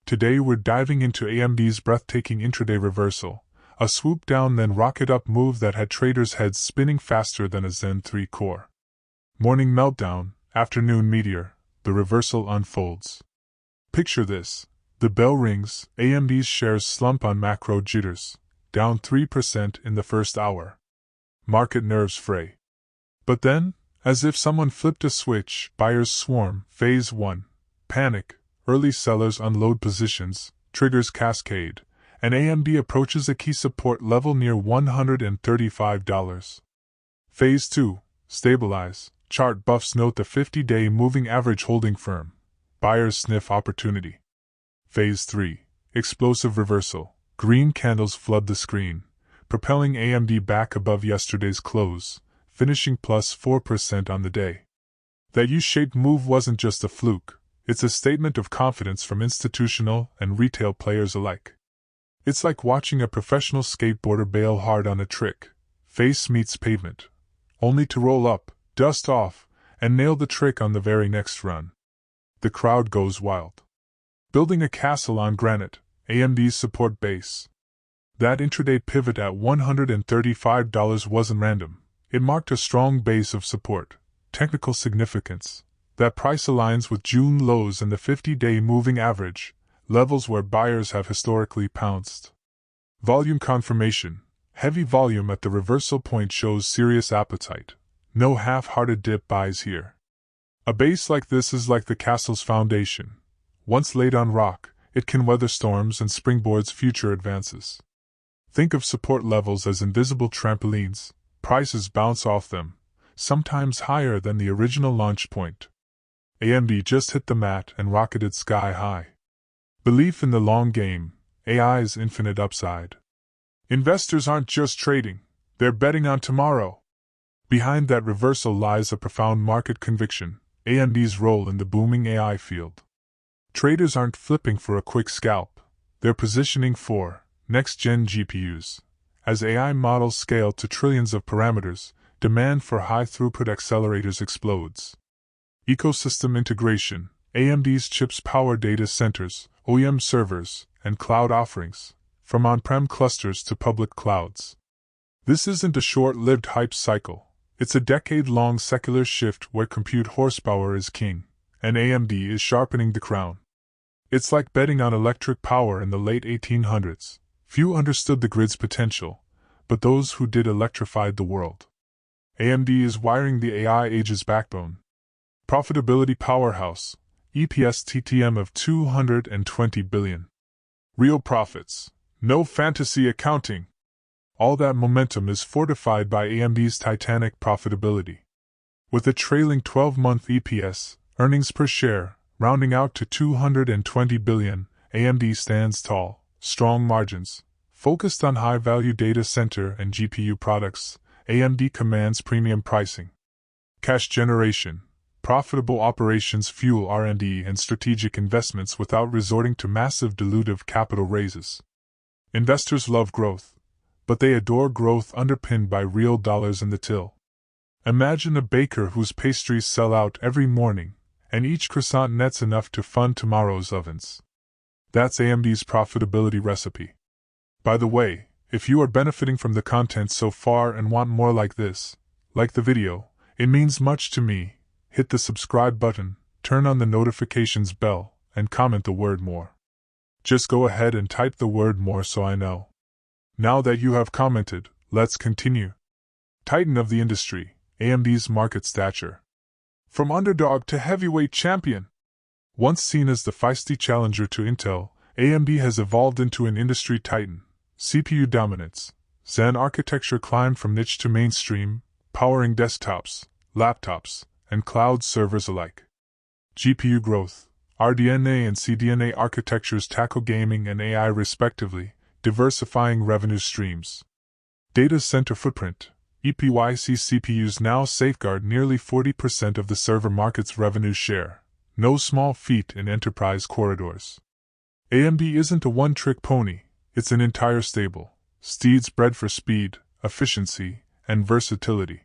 Today we're diving into AMD's breathtaking intraday reversal, a swoop down then rocket up move that had traders' heads spinning faster than a Zen 3 core. Morning meltdown, afternoon meteor, the reversal unfolds. Picture this: the bell rings, AMD's shares slump on macro jitters, down 3% in the first hour. Market nerves fray. But then, as if someone flipped a switch, buyers swarm. Phase 1. Panic. Early sellers unload positions, triggers cascade, and AMD approaches a key support level near $135. Phase 2. Stabilize. Chart buffs note the 50-day moving average holding firm. Buyers sniff opportunity. Phase 3. Explosive reversal. Green candles flood the screen, propelling AMD back above yesterday's close, finishing plus 4% on the day. That U-shaped move wasn't just a fluke. It's a statement of confidence from institutional and retail players alike. It's like watching a professional skateboarder bail hard on a trick, face meets pavement, only to roll up, dust off, and nail the trick on the very next run. The crowd goes wild. Building a castle on granite, AMD's support base. That intraday pivot at $135 wasn't random. It marked a strong base of support, technical significance. That price aligns with June lows and the 50-day moving average, levels where buyers have historically pounced. Volume confirmation. Heavy volume at the reversal point shows serious appetite. No half-hearted dip buys here. A base like this is like the castle's foundation. Once laid on rock, it can weather storms and springboards future advances. Think of support levels as invisible trampolines. Prices bounce off them, sometimes higher than the original launch point. AMD just hit the mat and rocketed sky high. Belief in the long game, AI's infinite upside. Investors aren't just trading, they're betting on tomorrow. Behind that reversal lies a profound market conviction, AMD's role in the booming AI field. Traders aren't flipping for a quick scalp, they're positioning for next-gen GPUs. As AI models scale to trillions of parameters, demand for high-throughput accelerators explodes. Ecosystem integration. AMD's chips power data centers, OEM servers, and cloud offerings, from on-prem clusters to public clouds. This isn't a short-lived hype cycle. It's a decade-long secular shift where compute horsepower is king, and AMD is sharpening the crown. It's like betting on electric power in the late 1800s. Few understood the grid's potential, but those who did electrified the world. AMD is wiring the AI age's backbone. Profitability powerhouse, EPS TTM of $220 billion. Real profits, no fantasy accounting. All that momentum is fortified by AMD's titanic profitability. With a trailing 12-month EPS, earnings per share, rounding out to $220 billion, AMD stands tall, strong margins. Focused on high-value data center and GPU products, AMD commands premium pricing. Cash generation. Profitable operations fuel R&D and strategic investments without resorting to massive dilutive capital raises. Investors love growth, but they adore growth underpinned by real dollars in the till. Imagine a baker whose pastries sell out every morning, and each croissant nets enough to fund tomorrow's ovens. That's AMD's profitability recipe. By the way, if you are benefiting from the content so far and want more like this, like the video, it means much to me. Hit the subscribe button, turn on the notifications bell, and comment the word more. Just go ahead and type the word more so I know. Now that you have commented, let's continue. Titan of the industry, AMD's market stature. From underdog to heavyweight champion. Once seen as the feisty challenger to Intel, AMD has evolved into an industry titan. CPU dominance. Zen architecture climbed from niche to mainstream, powering desktops, laptops, and cloud servers alike. GPU growth. RDNA and CDNA architectures tackle gaming and AI respectively, diversifying revenue streams. Data center footprint. EPYC CPUs now safeguard nearly 40% of the server market's revenue share. No small feat in enterprise corridors. AMD isn't a one-trick pony, it's an entire stable. Steeds bred for speed, efficiency, and versatility.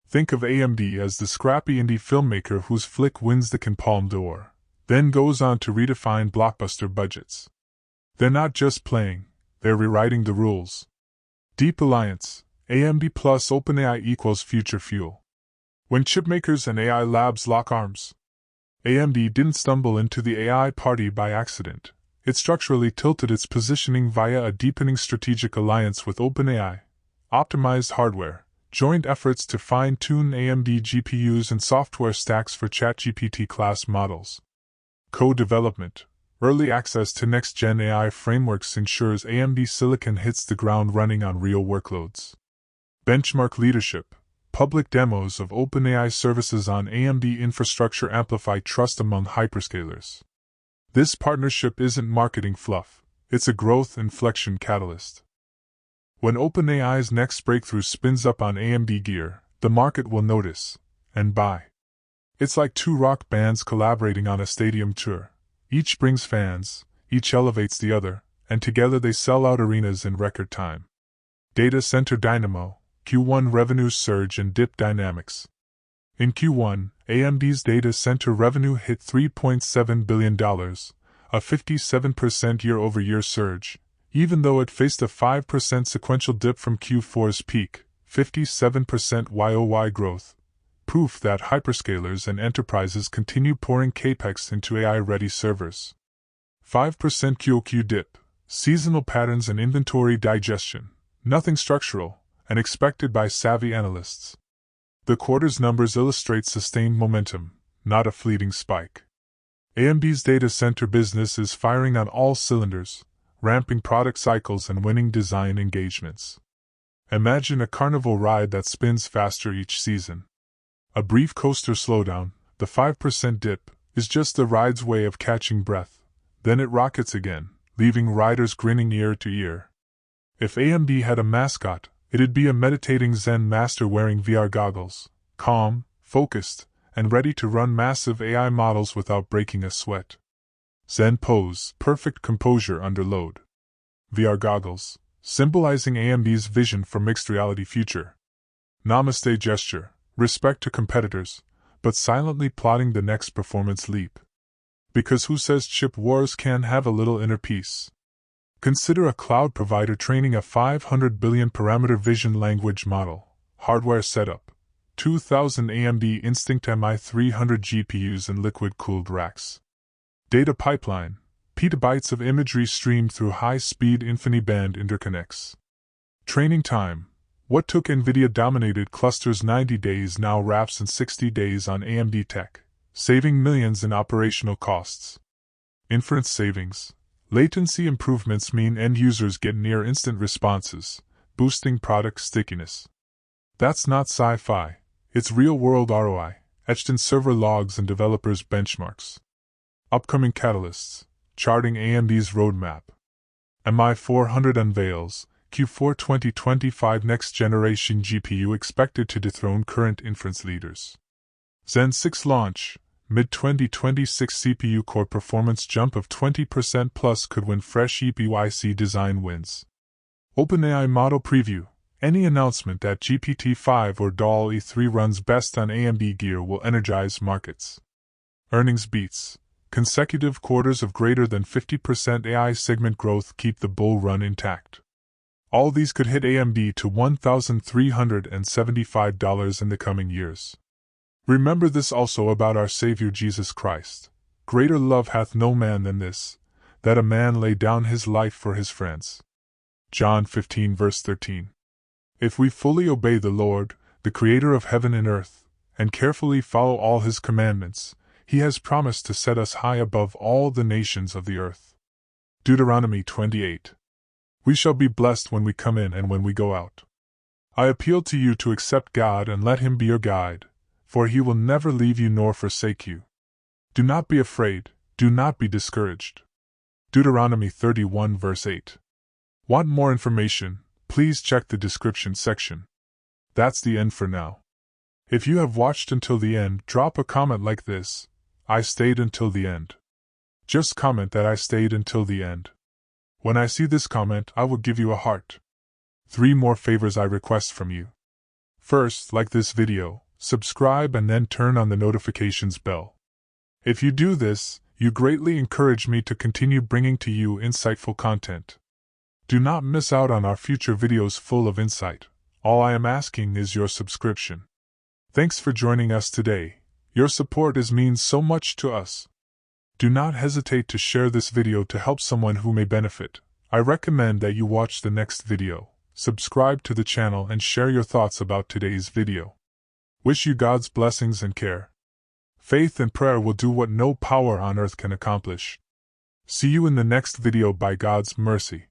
Think of AMD as the scrappy indie filmmaker whose flick wins the Palme d'Or, Then goes on to redefine blockbuster budgets. They're not just playing, they're rewriting the rules. Deep Alliance, AMD plus OpenAI equals future fuel. When chipmakers and AI labs lock arms, AMD didn't stumble into the AI party by accident. It structurally tilted its positioning via a deepening strategic alliance with OpenAI, optimized hardware, joint efforts to fine-tune AMD GPUs and software stacks for ChatGPT-class models. Co-development, early access to next-gen AI frameworks ensures AMD silicon hits the ground running on real workloads. Benchmark leadership, public demos of OpenAI services on AMD infrastructure amplify trust among hyperscalers. This partnership isn't marketing fluff, it's a growth inflection catalyst. When OpenAI's next breakthrough spins up on AMD gear, the market will notice and buy. It's like two rock bands collaborating on a stadium tour. Each brings fans, each elevates the other, and together they sell out arenas in record time. Data center dynamo, Q1 revenues surge and dip dynamics. In Q1, AMD's data center revenue hit $3.7 billion, a 57% year-over-year surge, even though it faced a 5% sequential dip from Q4's peak, 57% YoY growth, proof that hyperscalers and enterprises continue pouring CapEx into AI-ready servers. 5% QoQ dip, seasonal patterns and inventory digestion, nothing structural, and expected by savvy analysts. The quarter's numbers illustrate sustained momentum, not a fleeting spike. AMD's data center business is firing on all cylinders, ramping product cycles and winning design engagements. Imagine a carnival ride that spins faster each season. A brief coaster slowdown, the 5% dip, is just the ride's way of catching breath. Then it rockets again, leaving riders grinning ear to ear. If AMD had a mascot, it'd be a meditating Zen master wearing VR goggles, calm, focused, and ready to run massive AI models without breaking a sweat. Zen pose, perfect composure under load. VR goggles, symbolizing AMD's vision for mixed reality future. Namaste gesture, respect to competitors, but silently plotting the next performance leap. Because who says chip wars can't have a little inner peace? Consider a cloud provider training a 500 billion parameter vision language model. Hardware setup: 2000 AMD Instinct MI300 GPUs and liquid-cooled racks. Data pipeline: petabytes of imagery streamed through high-speed InfiniBand interconnects. Training time: what took NVIDIA-dominated clusters 90 days now wraps in 60 days on AMD tech, saving millions in operational costs. Inference savings: latency improvements mean end users get near-instant responses, boosting product stickiness. That's not sci-fi, it's real-world ROI, etched in server logs and developers' benchmarks. Upcoming catalysts: charting AMD's roadmap. MI400 unveils Q4 2025 next-generation GPU expected to dethrone current inference leaders. Zen 6 launch. Mid-2026 CPU core performance jump of 20% plus could win fresh EPYC design wins. OpenAI model preview: any announcement that GPT-5 or DALL-E 3 runs best on AMD gear will energize markets. Earnings beats: consecutive quarters of greater than 50% AI segment growth keep the bull run intact. All these could hit AMD to $1,375 in the coming years. Remember this also about our Savior Jesus Christ: greater love hath no man than this, that a man lay down his life for his friends. John 15 verse 13. If we fully obey the Lord, the Creator of heaven and earth, and carefully follow all His commandments, He has promised to set us high above all the nations of the earth. Deuteronomy 28. We shall be blessed when we come in and when we go out. I appeal to you to accept God and let Him be your guide, for He will never leave you nor forsake you. Do not be afraid, do not be discouraged. Deuteronomy 31 verse 8. Want more information? Please check the description section. That's the end for now. If you have watched until the end, drop a comment like this: I stayed until the end. Just comment that I stayed until the end. When I see this comment, I will give you a heart. 3 more favors I request from you. First, like this video, subscribe and then turn on the notifications bell. If you do this, You greatly encourage me to continue bringing to you insightful content. Do not miss out on our future videos full of insight. All I am asking is your subscription. Thanks for joining us today. Your support means so much to us. Do not hesitate to share this video to help someone who may benefit. I recommend that you watch the next video, subscribe to the channel and share your thoughts about today's video. Wish you God's blessings and care. Faith and prayer will do what no power on earth can accomplish. See you in the next video by God's mercy.